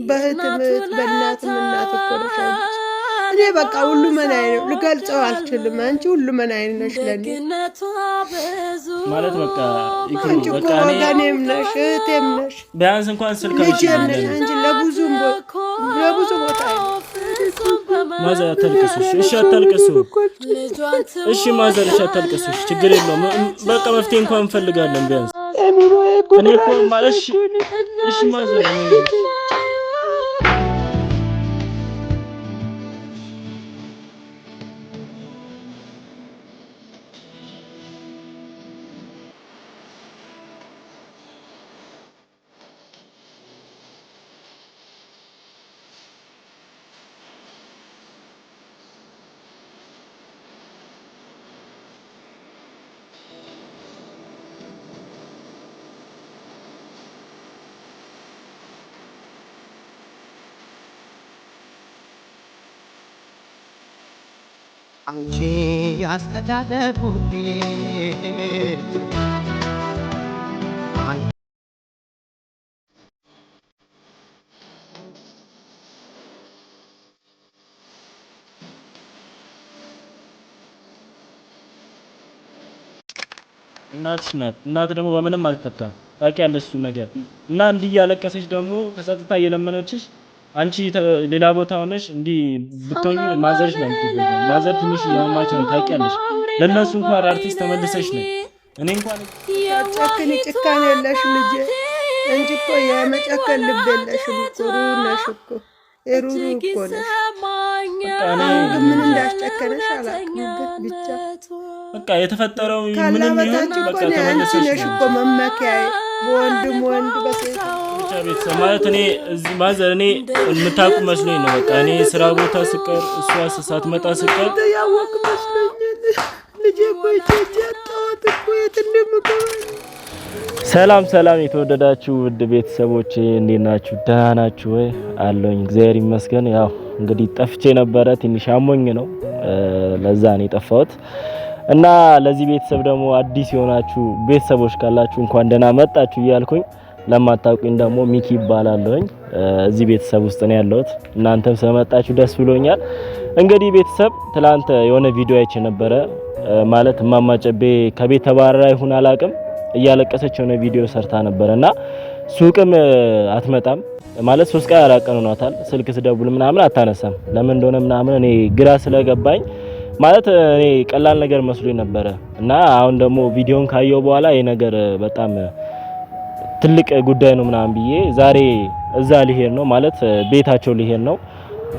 በህትምት በእናትም እናት እኮ ነሽ አንቺ። እኔ በቃ ሁሉ መናይ ነው ልገልጸው አልችልም። አንቺ ሁሉ መናይ ነሽ ለኔ ማለት በቃ አንቺ እኮ ወገኔም ነሽ እህቴም ነሽ። ቢያንስ እንኳን ስልክ ነሽ አንቺ ለብዙ ቦታ ማዘር አታልቅሱ። እሺ አታልቅሱ። እሺ ማዘር እሺ አታልቅሱ። ችግር የለውም በቃ መፍትሄ እንኳን እንፈልጋለን ቢያንስ እኔ እኮ ማለት እሺ ማዘር አንቺ ያስተዳደሩኝ እናትሽ ናት። እናት ደግሞ በምንም አልፈታም ታውቂያለሽ እሱ ነገር እና እንዲህ እያለቀሰች ደግሞ ከጸጥታ እየለመነችሽ አንቺ ሌላ ቦታ ሆነሽ እንዲህ ብትሆኚ ማዘርሽ ነው የምትገኘው። ማዘር ትንሽ ያማች ነው ታውቂያለሽ። ለእነሱ እንኳን አርቲስት ተመልሰሽ ነው እኔ እንኳን ጭካኔ የለሽ ልጄ እንጂ እኮ የመጨከን ልብ የለሽም እኮ ሩሩ ነሽ እኮ ሩሩ እኮ ነሽ። ምን እንዳስጨከነሽ አላውቅም ብቻ በቃ የተፈጠረው ምንም ይሁን በቃ ተመልሰሽ ነሽ እኮ መመኪያዬ በወንድም ወንድ በሴት ብቻ ቤተሰብ ማለት እኔ እዚህ ማዘር እኔ የምታውቁ መስሎኝ ነው። በቃ እኔ ስራ ቦታ ስቀር እሷ ሳትመጣ ስቀር ያወቅ መስሎኝ ልጄ እኮ ይጨጣት እኮ የትንምከው። ሰላም ሰላም የተወደዳችሁ ውድ ቤተሰቦቼ እንዴት ናችሁ? ደህና ናችሁ ወይ? አለኝ እግዚአብሔር ይመስገን። ያው እንግዲህ ጠፍቼ ነበረ ትንሽ አሞኝ ነው ለዛ ነው የጠፋሁት። እና ለዚህ ቤተሰብ ደግሞ አዲስ የሆናችሁ ቤተሰቦች ካላችሁ እንኳን ደህና መጣችሁ እያልኩኝ ለማታውቁኝ ደግሞ ሚኪ ይባላለሁኝ። እዚህ ቤተሰብ ውስጥ ነው ያለሁት። እናንተም ስለመጣችሁ ደስ ብሎኛል። እንግዲህ ቤተሰብ ትላንት የሆነ ቪዲዮ አይቼ ነበረ ማለት እማማ ጨቤ ከቤት ተባረራ ይሁን አላቅም እያለቀሰች የሆነ ቪዲዮ ሰርታ ነበርና ሱቅም አትመጣም ማለት 3 ቀን አራቀን ሆኗታል። ስልክ ስደውል ምናምን አታነሳም። ለምን እንደሆነ ምናምን እኔ ግራ ስለገባኝ ማለት እኔ ቀላል ነገር መስሎኝ ነበረ እና አሁን ደግሞ ቪዲዮን ካየው በኋላ ይሄ ነገር በጣም ትልቅ ጉዳይ ነው ምናምን ብዬ ዛሬ እዛ ሊሄድ ነው ማለት ቤታቸው ሊሄድ ነው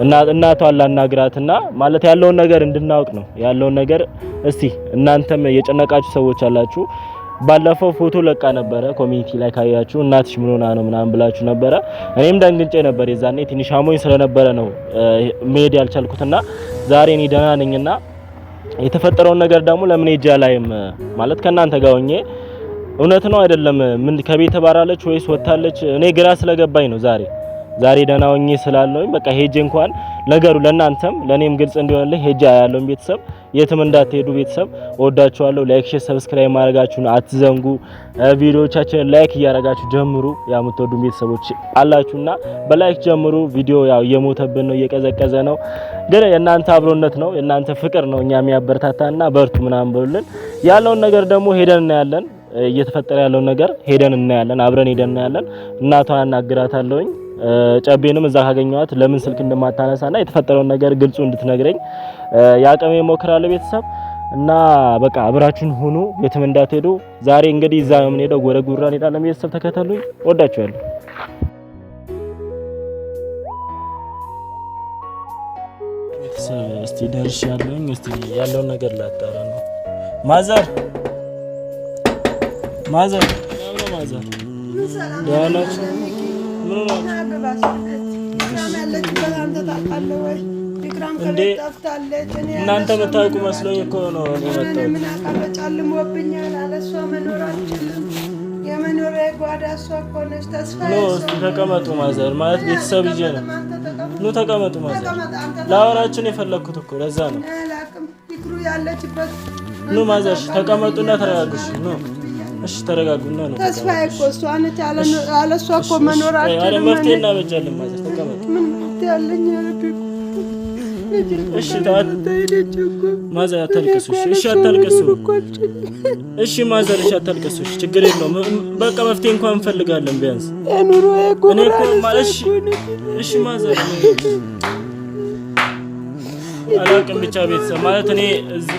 እና እናቷን ላናግራትና ማለት ያለውን ነገር እንድናውቅ ነው ያለውን ነገር። እስቲ እናንተም የጨነቃችሁ ሰዎች አላችሁ። ባለፈው ፎቶ ለቃ ነበረ ኮሚኒቲ ላይ ካያችሁ እናትሽ ምን ሆና ነው ምናምን ብላችሁ ነበረ። እኔም ደንግጬ ነበር የዛኔ ትንሽ አሞኝ ስለነበረ ነው መሄድ ያልቻልኩትና ዛሬ እኔ ደህና ነኝና የተፈጠረውን ነገር ደግሞ ለምን ሄጄ አላይም ማለት ከናንተ ጋር ሆኜ እውነት ነው አይደለም ምን ከቤት ተባራለች ወይስ ወጣለች እኔ ግራ ስለገባኝ ነው ዛሬ ደህና ሆኜ ስላለኝ በቃ ሄጄ እንኳን ነገሩ ለናንተም ለኔም ግልጽ እንዲሆንልኝ ሄጄ አያለሁ። ቤተሰብ የትም እንዳትሄዱ ቤተሰብ ወዳችኋለሁ። ላይክ ሼር ሰብስክራይብ ማድረጋችሁን አትዘንጉ። ቪዲዮዎቻችንን ላይክ እያደረጋችሁ ጀምሩ። ያው የምትወዱ ቤተሰቦች አላችሁና በላይክ ጀምሩ። ቪዲዮ ያው እየሞተብን ነው እየቀዘቀዘ ነው፣ ግን የእናንተ አብሮነት ነው የእናንተ ፍቅር ነው እኛ የሚያበረታታና በርቱ ምናምን ብሉልን። ያለውን ነገር ደግሞ ሄደን እናያለን። እየተፈጠረ ያለው ነገር ሄደን እናያለን። አብረን ሄደን እናያለን። እናቷን አናግራታለሁኝ። ጨቤንም እዛ ካገኘኋት ለምን ስልክ እንደማታነሳና የተፈጠረውን ነገር ግልጹ እንድትነግረኝ ያቀመ ሞክራለሁ ቤተሰብ እና በቃ አብራችሁን ሁኑ። የትም እንዳትሄዱ። ዛሬ እንግዲህ እዛ ነው የምንሄደው፣ ወደ ጉራ እንሄዳለን። ቤተሰብ ተከተሉኝ። ወዳችኋለሁ። ቤተሰብ እስቲ ደርሻለሁኝ። እስቲ ያለውን ነገር ላጣራ ነው። ማዘር ያለች እንዴ እናንተ መታውቁ መስሎኝ እኮ ነው የመጣሁት። ምን አቀበጫልሞብኛል አለሷ መኖራችን የመኖሪያ ጓዳ እሷ እኮ ነች። ተስፋ ነው። እስቲ ተቀመጡ ማዘር ማለት ቤተሰብ ይዤ ነው። ነው ተቀመጡ ማዘር። ላወራችን የፈለኩት እኮ ለዛ ነው። አላቅም ይክሩ ያለችበት ነው ማዘር። ተቀመጡና ተረጋጉሽ ነው እሺ ተረጋጉና ነው ተስፋ እኮ አነች አለ እሷ እኮ መኖራችን አረ መፍትሄ እናበጃለን ማዘር ተቀመጥ ምን ያለኝ ያረብ እሺ ማዘር አታልቅሱ እሺ አታልቅሱ እሺ ማዘር እሺ አታልቅሱ ችግር የለውም በቃ መፍትሄ እንኳን እንፈልጋለን ቢያንስ ኑሮ እኮ እኔ እኮ ማለት እሺ ማዘር አላቅም ብቻ ቤተሰብ ማለት እኔ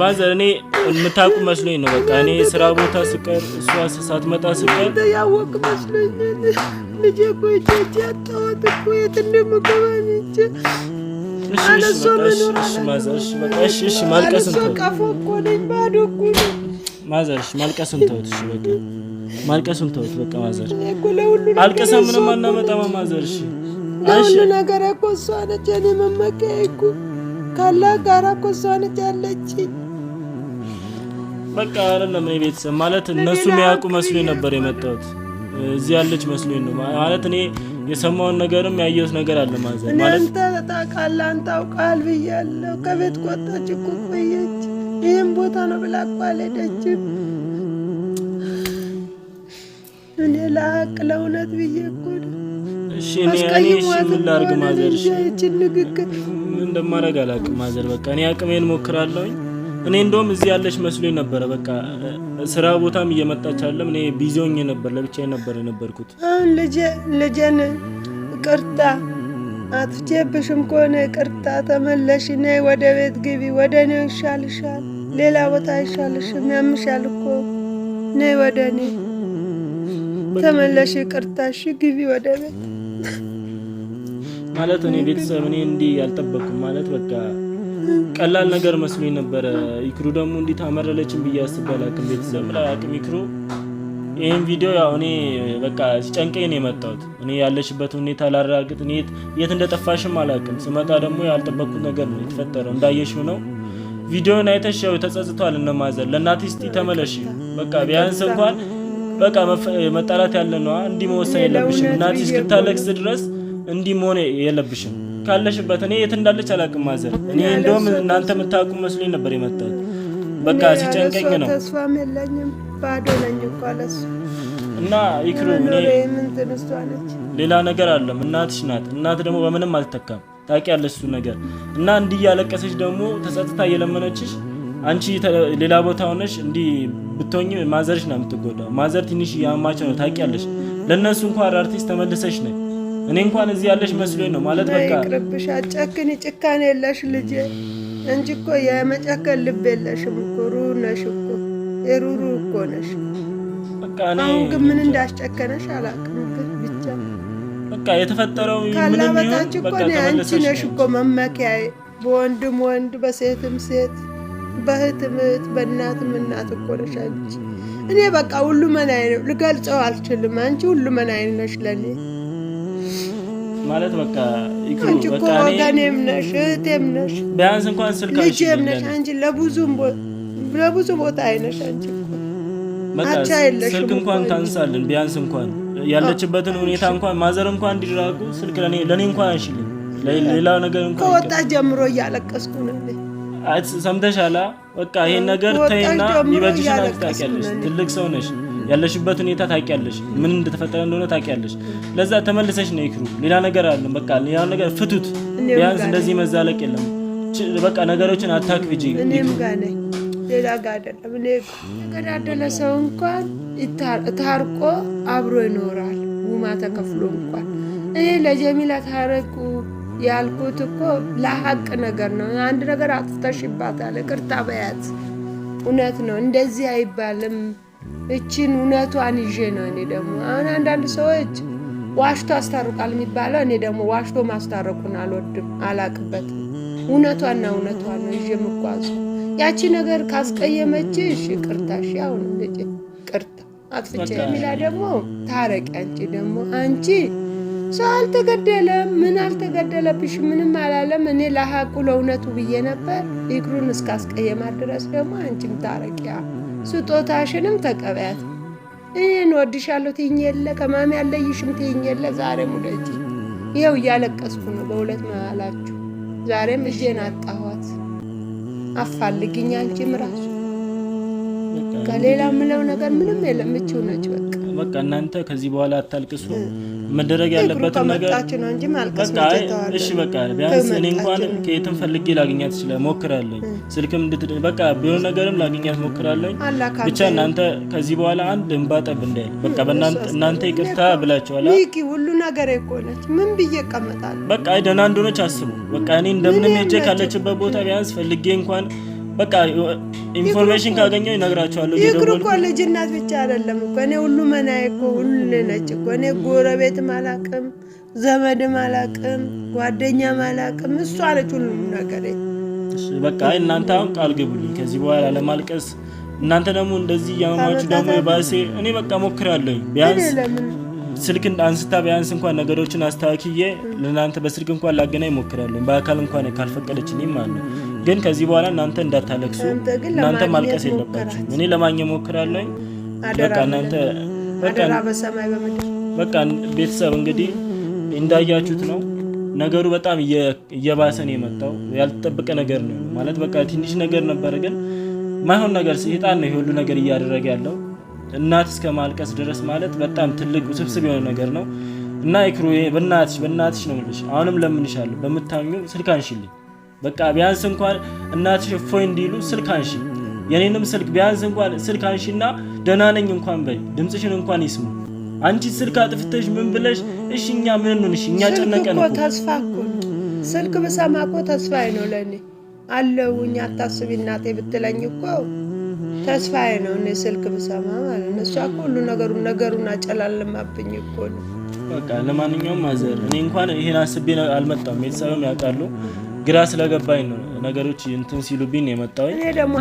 ማዘር እኔ የምታውቁ መስሎኝ ነው በቃ እኔ ስራ ቦታ ስቀር እሷ ሳትመጣ ስቀር ያወቅ መስሎኝ ልጄ እኮ ያጣሁት እኮ የት እንደምገባኝ እንጂ እሺ ማዘር እሺ በቃ እሺ ማልቀስን ተው ቀፎ እኮ ነኝ ባዶ እኮ ማዘር እሺ ማልቀስን ተውት እሺ በቃ ማልቀስን ተውት በቃ ማዘር አልቀሰም ምንም አናመጣም ማዘር እሺ ለሁሉ ነገር እኮ እሷ ነች እኔ መመኪያ እኮ ካላ ጋራ እኮ እሷ ነች ያለችኝ በቃ አይደለም እኔ ቤተሰብ ማለት እነሱ የሚያውቁ መስሎኝ ነበር የመጣሁት እዚህ ያለች መስሎኝ ነው ማለት እኔ የሰማውን ነገርም ያየሁት ነገር አለ ማዘር ማለት አንተ ታውቃለህ አንተ አውቃል ብያለሁ ከቤት ቆጣች እኮ ቆየች ይሄን ቦታ ነው ብላ እኮ አልሄደችም እኔ ለሀቅ ለእውነት ብዬ እኮ እሺ እኔ ምን ላድርግ ማዘር እሺ ምን እንደማደርግ አላውቅም ማዘር በቃ እኔ አቅሜን ሞክራለሁኝ እኔ እንደውም እዚህ ያለች መስሎኝ ነበር በቃ ስራ ቦታም እየመጣች አይደለም እኔ ቢዚ ሆኜ ነበር ለብቻዬ ነበር የነበርኩት ልጄን ቅርታ አጥፍቼብሽም ከሆነ ቅርታ ተመለሽ ነይ ወደ ቤት ግቢ ወደ እኔ ይሻልሻል ሌላ ቦታ ይሻልሽም ያምሻል እኮ ነይ ወደ እኔ ተመለሽ ቅርታ እሺ ግቢ ወደ ቤት ማለት እኔ ቤተሰብ እኔ እንዲህ ያልጠበቅኩም ማለት በቃ ቀላል ነገር መስሎኝ ነበር ይክሩ ደግሞ እንዲህ ታመረለችን ብዬ አስባላክም ቤተሰብ ላያቅም ይክሩ ይሄን ቪዲዮ ያው እኔ በቃ ሲጨንቀኝ ነው የመጣሁት እኔ ያለሽበት ሁኔታ ላረጋግጥ እኔ የት እንደጠፋሽም አላቅም ስመጣ ደግሞ ያልጠበቅኩት ነገር ነው የተፈጠረው እንዳየሽው ነው ቪዲዮን አይተሽው ተጸጽቷል እና ማዘር ለእናትሽ እስቲ ተመለሽ በቃ ቢያንስ እንኳን በቃ መጣላት ያለ ነው እንዲህ መወሰን የለብሽም እናትሽ እስክታለቅስ ድረስ እንዲህ መሆን የለብሽም ካለሽበት እኔ የት እንዳለች አላቅም ማዘር እኔ እንደውም እናንተ የምታውቁ መስሎኝ ነበር የመጣሁት በቃ ሲጨንቀኝ ነው ተስፋም የለኝም ባዶ ነኝ እኮ አለሱ እና ይክሩ እኔ ምን ተነስቷለች ሌላ ነገር አለም እናትሽ ናት እናት ደግሞ በምንም አልተካም ታውቂያለሽ እሱ ነገር እና እንዲህ ያለቀሰች ደግሞ ተጸጽታ እየለመነችሽ አንቺ ሌላ ቦታ ሆነሽ እንዲህ ብትሆኚ ማዘርሽ ነው የምትጎዳው ማዘር ትንሽ ያማቸው ነው ታውቂያለሽ ለነሱ እንኳን አርቲስት ተመልሰሽ ነኝ እኔ እንኳን እዚህ ያለሽ መስሎኝ ነው ማለት በቃ ይቅርብሽ አጨክኒ ጭካኔ የለሽ ልጄ እንጂ እኮ የመጨከን ልብ የለሽም እኮ ሩሩ ነሽ እኮ የሩሩ እኮ ነሽ በቃ እኔ ግን ምን እንዳስጨከነሽ አላውቅም ግን ብቻ በቃ የተፈጠረው ምንም ይሁን በቃ ተመልሰሽ ነሽ እኮ መመኪያዬ በወንድም ወንድ በሴትም ሴት በእህትም እህት በእናትም እናት እኮ ነሽ አንቺ እኔ በቃ ሁሉ መናዬ ነው ልገልጸው አልችልም አንቺ ሁሉ መናዬ ነሽ ለኔ ማለት በቃ ይክሩ በቃ ወገኔም ነሽ እህቴም ነሽ ቢያንስ እንኳን ስልካሽ ነሽ አንቺ ለብዙ ቦታ አይነሽ አንቺ በቃ ስልክ እንኳን ታንሳለን ቢያንስ እንኳን ያለችበትን ሁኔታ እንኳን ማዘር እንኳን እንዲራጉ ስልክ ለኔ እንኳን አንሽልኝ ሌላ ነገር እንኳን ከወጣ ጀምሮ እያለቀስኩ ነው ሰምተሻላ በቃ ይሄን ነገር ተይና ይበጅሽና ታውቂያለሽ ትልቅ ሰው ነሽ ያለሽበት ሁኔታ ታውቂያለሽ ምን እንደተፈጠረ እንደሆነ ታውቂያለሽ ለዛ ተመልሰሽ ነው ይክሩ ሌላ ነገር አለ በቃ ሌላ ነገር ፍቱት ቢያንስ እንደዚህ መዛለቅ የለም በቃ ነገሮችን አታክብጂ እኔም ጋር ነኝ ሌላ ጋር አይደለም እኔ ገዳደለ ሰው እንኳን ታርቆ አብሮ ይኖራል ውማ ተከፍሎ እንኳን እኔ ለጀሚላ ታረቁ ያልኩት እኮ ለሀቅ ነገር ነው አንድ ነገር አጥፍተሽባታል ቅርታ በያት እውነት ነው እንደዚህ አይባልም እቺን እውነቷን ይዤ ነው እኔ ደግሞ አሁን አንዳንድ ሰዎች ዋሽቶ አስታርቃል የሚባለው እኔ ደግሞ ዋሽቶ ማስታረቁን አልወድም አላቅበትም እውነቷን ነው ይዤ መጓዝ ያቺ ነገር ካስቀየመችሽ ቅርታሽ አሁን ልጅ ቅርታ አጥፍቼ የሚላ ደግሞ ታረቂ አንቺ ደግሞ አንቺ ሰው አልተገደለም ምን አልተገደለብሽ ምንም አላለም እኔ ለሀቁ ለእውነቱ ብዬ ነበር ይክሩን እስካስቀየማት ድረስ ደግሞ አንቺም ታረቂያ ስጦታሽንም ተቀበያት እኔን ወድሻለሁ ትይኝ የለ ከማሚ ያለይሽም ትይኝ የለ ዛሬም ወደጂ ይኸው እያለቀስኩ ነው በሁለት መሃላችሁ ዛሬም እጄን አጣኋት አፋልግኝ አንቺም ራሱ ከሌላ ምለው ነገር ምንም የለም። እቺው ነች በቃ እናንተ ከዚህ በኋላ አታልቅሱ። መደረግ ያለበትን ነገር በቃ እሺ በቃ ቢያንስ እኔ እንኳን ከየትም ፈልጌ ላገኛት ይችላል ሞክራለሁ። ስልክም በቃ ቢሆን ነገርም ላገኛት ሞክራለሁ። ብቻ እናንተ ከዚህ በኋላ አንድ እንባጠብ እንዳይል በቃ እናንተ ይቅርታ ብላችኋል። ይቂ ሁሉ ነገር እኮነች ምን ብዬ ቀመጣለሁ። በቃ ደህና እንደሆነች አስቡ። በቃ እኔ እንደምንም ሄጄ ካለችበት ቦታ ቢያንስ ፈልጌ እንኳን በቃ ኢንፎርሜሽን ካገኘው ይነግራቸዋለሁ። ይቅር እኮ ልጅነት ብቻ አይደለም እኮ እኔ ሁሉ መናዬ እኮ ሁሉ ነች እኮ እኔ ጎረቤትም አላውቅም፣ ዘመድም አላውቅም፣ ጓደኛም አላውቅም። እሷ አለች ሁሉም ነገር። እሺ በቃ እናንተ አሁን ቃል ግቡልኝ ከዚህ በኋላ ለማልቀስ። እናንተ ደግሞ እንደዚህ ያማችሁ ደግሞ ባሴ እኔ በቃ ሞክራለሁ። ቢያንስ ስልክ አንስታ ቢያንስ እንኳን ነገሮችን አስተካክዬ ለእናንተ በስልክ እንኳን ላገናኝ ሞክራለሁ። በአካል እንኳን ካልፈቀደችልኝ ማለት ነው። ግን ከዚህ በኋላ እናንተ እንዳታለቅሱ፣ እናንተ ማልቀስ የለባችሁ። እኔ ለማግኘት ሞክራለሁ። በቃ እናንተ በቃ ቤተሰብ እንግዲህ እንዳያችሁት ነው ነገሩ። በጣም እየባሰ ነው የመጣው። ያልተጠበቀ ነገር ነው ማለት በቃ ትንሽ ነገር ነበር፣ ግን ማይሆን ነገር ሰይጣን ነው ሁሉ ነገር እያደረገ ያለው። እናት እስከ ማልቀስ ድረስ ማለት በጣም ትልቅ ውስብስብ የሆነ ነገር ነው እና ይክሩ በእናትሽ ነው ልጅ አሁንም ለምንሻለሁ በመታኙ ስልክ አንሺልኝ። በቃ ቢያንስ እንኳን እናትሽ እፎይ እንዲሉ ስልክ አንሺ። የኔንም ስልክ ቢያንስ እንኳን ስልክ አንሺና ደህና ነኝ እንኳን በይ፣ ድምጽሽን እንኳን ይስሙ። አንቺ ስልክ አጥፍተሽ ምን ብለሽ እሺኛ ምን እንሆንሽ? እኛ ጨነቀን እኮ ተስፋ እኮ ስልክ ብሰማ እኮ ተስፋዬ ነው ለኔ አለውኝ። አታስቢ እናቴ ብትለኝ እኮ ተስፋዬ ነው እኔ ስልክ ብሰማ ማለት ነው። እሷ እኮ ሁሉ ነገሩን አጨላለማብኝ እኮ ነው። በቃ ለማንኛውም ማዘር እኔ እንኳን ይሄን አስቤ አልመጣም። ቤተሰብም ያውቃሉ። ግራ ስለገባኝ ነው ነገሮች እንትን ሲሉብኝ የመጣው።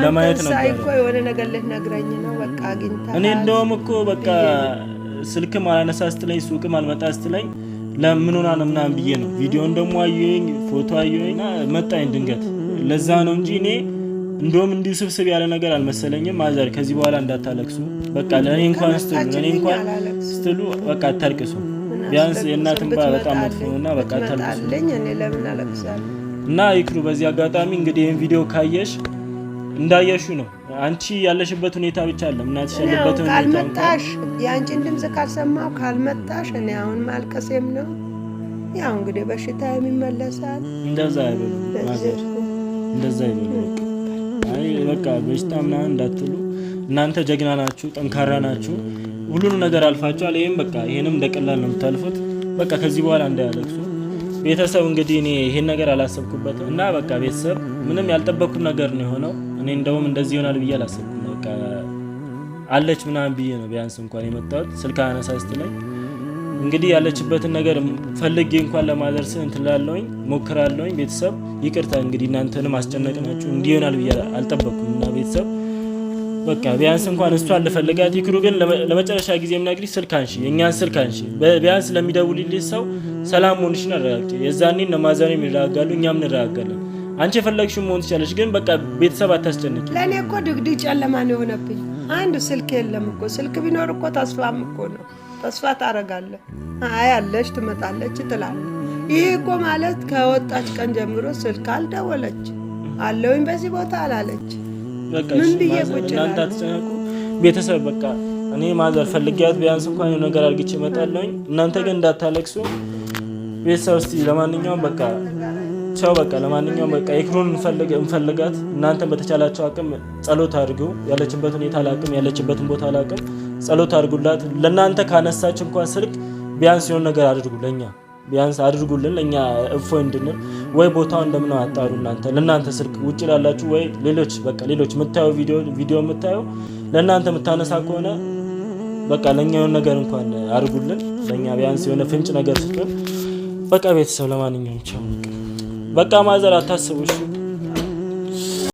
ለማየት ነበር እኮ የሆነ ነገር ልትነግረኝ ነው በቃ አግኝታ። እኔ እንደውም እኮ በቃ ስልክም አላነሳ ስትለኝ ሱቅም አልመጣ ስትለኝ ለምን ሆና ነው ምናምን ብዬ ነው። ቪዲዮን ደግሞ አየሁኝ፣ ፎቶ አየሁኝና መጣኝ ድንገት። ለዛ ነው እንጂ እኔ እንደውም እንዲሁ ስብስብ ያለ ነገር አልመሰለኝም። ማዘር ከዚህ በኋላ እንዳታለቅሱ በቃ ለኔ እንኳን ስትሉ በቃ አታልቅሱ። ቢያንስ የእናት እንባ በጣም መጥፎ ነውና በቃ አታልቅሱ። እኔ ለምን አለቅሳለሁ? እና ይክሩ በዚህ አጋጣሚ እንግዲህ ይሄን ቪዲዮ ካየሽ እንዳየሹ ነው። አንቺ ያለሽበት ሁኔታ ብቻ አይደለም እናትሽ ያለበት ሁኔታ ካልመጣሽ ያንቺን ድምጽ ካልሰማው ካልመጣሽ እኔ አሁን ማልቀሴም ነው። ያው እንግዲህ በሽታ የሚመለሳል። እንደዛ አይደለም ማዘር፣ እንደዛ አይደለም። አይ በቃ በሽታ ምናምን እንዳትሉ። እናንተ ጀግና ናችሁ፣ ጠንካራ ናችሁ። ሁሉንም ነገር አልፋችኋል። ይሄን በቃ ይሄንም እንደቀላል ነው የምታልፉት። በቃ ከዚህ በኋላ እንዳያለቅሱ። ቤተሰብ እንግዲህ እኔ ይሄን ነገር አላሰብኩበትም እና በቃ ቤተሰብ ምንም ያልጠበቅኩት ነገር ነው የሆነው። እኔ እንደውም እንደዚህ ይሆናል ብዬ አላሰብኩም። በቃ አለች ምናምን ብዬ ነው ቢያንስ እንኳን የመጣሁት። ስልክ አነሳስት ላይ እንግዲህ ያለችበትን ነገር ፈልጌ እንኳን ለማድረስ እንትላለሁኝ ሞክራለሁኝ። ቤተሰብ ይቅርታ እንግዲህ እናንተንም አስጨነቅናችሁ። እንዲህ ይሆናል ብዬ አልጠበቅኩም እና ቤተሰብ በቃ ቢያንስ እንኳን እሷን ልፈልጋት። ይክሩ ግን ለመጨረሻ ጊዜ የምነግርሽ ስልክ አንሺ፣ የኛን ስልክ አንሺ። ቢያንስ ለሚደውልልሽ ሰው ሰላም ሆንሽን አረጋግጪ። የዛኔ ነማዘርም ይረጋጋሉ፣ እኛም እንረጋጋለን። አንቺ የፈለግሽው መሆን ትችላለሽ፣ ግን በቃ ቤተሰብ አታስጨንቂ። ለኔ እኮ ድግድግ ጨለማ ነው የሆነብኝ። አንድ ስልክ የለም እኮ። ስልክ ቢኖር እኮ ተስፋም እኮ ነው። ተስፋ ታረጋለህ። አይ አለች ትመጣለች ትላለህ። ይሄ እኮ ማለት ከወጣች ቀን ጀምሮ ስልክ አልደወለች፣ አለውኝ በዚህ ቦታ አላለች። በቃ እናንተ አትጨነቁ ቤተሰብ። በቃ እኔ ማዘር ፈልጊያት ቢያንስ እንኳን የሆነ ነገር አድርግቼ እመጣለሁኝ። እናንተ ግን እንዳታለቅሱ ቤተሰብ። እስቲ ለማንኛውም በቃ ቻው። በቃ ለማንኛውም በቃ ይክሩን እንፈልጋት። እናንተ በተቻላችሁ አቅም ጸሎት አድርጉ። ያለችበት ሁኔታ አላቅም፣ ያለችበትን ቦታ አላቅም። ጸሎት አድርጉላት። ለእናንተ ካነሳች እንኳን ስልክ ቢያንስ የሆነ ነገር አድርጉ፣ ለኛ ቢያንስ አድርጉልን፣ ለኛ እፎይ እንድንል። ወይ ቦታው እንደምነው አጣሩ። እናንተ ለእናንተ ስልክ ውጭ ላላችሁ ወይ ሌሎች በቃ ሌሎች የምታዩ ቪዲዮ የምታዩ ለእናንተ የምታነሳ ከሆነ በቃ ለኛ የሆነ ነገር እንኳን አድርጉልን፣ ለኛ ቢያንስ የሆነ ፍንጭ ነገር ስጡን። በቃ ቤተሰብ ለማንኛውም ቻው። በቃ ማዘር አታስቡ እሺ።